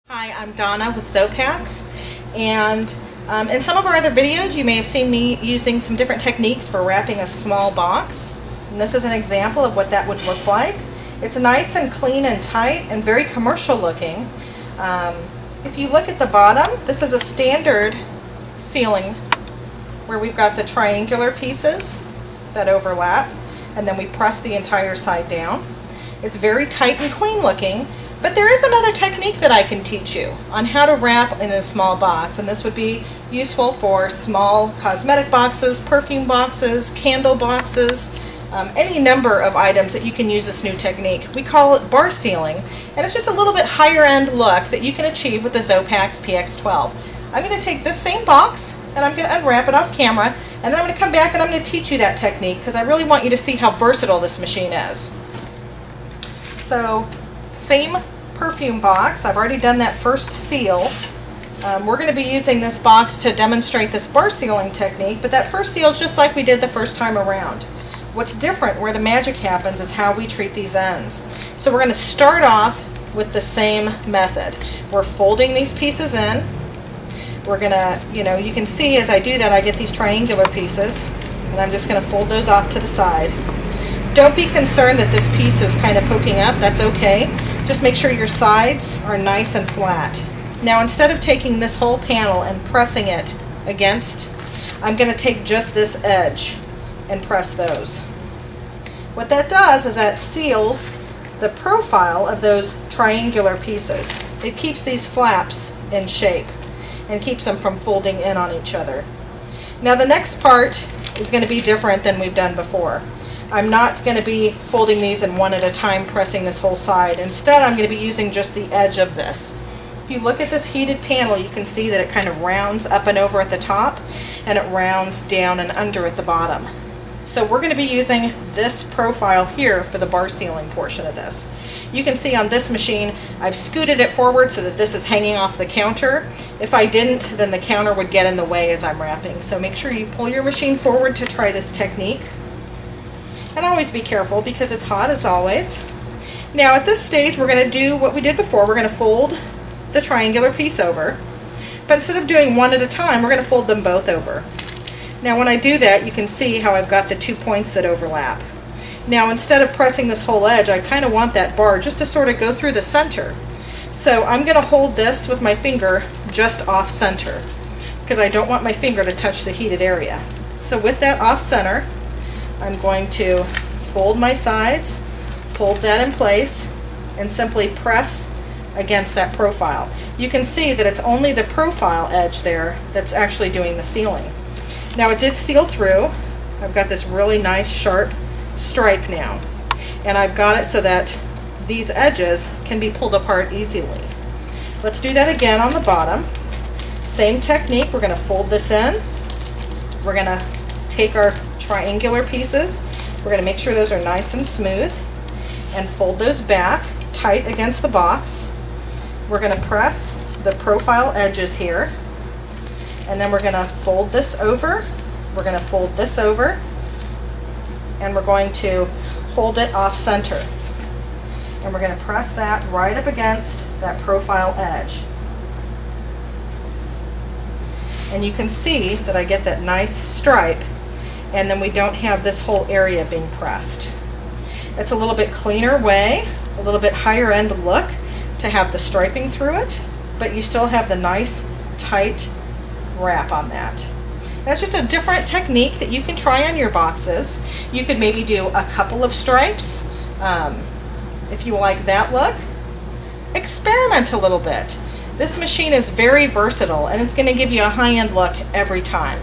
Hi, I'm Donna with Xopax, and in some of our other videos you may have seen me using some different techniques for wrapping a small box, and this is an example of what that would look like. It's nice and clean and tight and very commercial looking. If you look at the bottom, this is a standard sealing where we've got the triangular pieces that overlap, and then we press the entire side down. It's very tight and clean looking. But there is another technique that I can teach you on how to wrap in a small box, and this would be useful for small cosmetic boxes, perfume boxes, candle boxes, any number of items that you can use this new technique. We call it bar sealing, and it's just a little bit higher end look that you can achieve with the Xopax PX12. I'm going to take this same box and I'm going to unwrap it off camera, and then I'm going to come back and I'm going to teach you that technique because I really want you to see how versatile this machine is. So, same perfume box. I've already done that first seal. We're going to be using this box to demonstrate this bar sealing technique, but that first seal is just like we did the first time around. What's different, where the magic happens, is how we treat these ends. So we're going to start off with the same method. We're folding these pieces in. We're going to, you can see as I do that I get these triangular pieces, and I'm just going to fold those off to the side. Don't be concerned that this piece is kind of poking up. That's okay. Just make sure your sides are nice and flat. Now, instead of taking this whole panel and pressing it against, I'm going to take just this edge and press those. What that does is that seals the profile of those triangular pieces. It keeps these flaps in shape and keeps them from folding in on each other. Now, the next part is going to be different than we've done before. I'm not going to be folding these in one at a time, pressing this whole side. Instead, I'm going to be using just the edge of this. If you look at this heated panel, you can see that it kind of rounds up and over at the top, and it rounds down and under at the bottom. So we're going to be using this profile here for the bar sealing portion of this. You can see on this machine, I've scooted it forward so that this is hanging off the counter. If I didn't, then the counter would get in the way as I'm wrapping. So make sure you pull your machine forward to try this technique. And always be careful because it's hot as always. Now at this stage we're going to do what we did before. We're going to fold the triangular piece over. But instead of doing one at a time, we're going to fold them both over. Now when I do that, you can see how I've got the 2 points that overlap. Now instead of pressing this whole edge, I kind of want that bar just to sort of go through the center. So I'm going to hold this with my finger just off center because I don't want my finger to touch the heated area. So with that off center, I'm going to fold my sides, hold that in place, and simply press against that profile. You can see that it's only the profile edge there that's actually doing the sealing. Now it did seal through. I've got this really nice sharp stripe now, and I've got it so that these edges can be pulled apart easily. Let's do that again on the bottom. Same technique. We're going to fold this in. We're going to take our triangular pieces. We're going to make sure those are nice and smooth and fold those back tight against the box. We're going to press the profile edges here, and then we're going to fold this over. We're going to fold this over, and we're going to hold it off center. And we're going to press that right up against that profile edge. And you can see that I get that nice stripe, and then we don't have this whole area being pressed. It's a little bit cleaner way, a little bit higher end look to have the striping through it, but you still have the nice tight wrap on that. That's just a different technique that you can try on your boxes. You could maybe do a couple of stripes if you like that look. Experiment a little bit. This machine is very versatile, and it's going to give you a high-end look every time.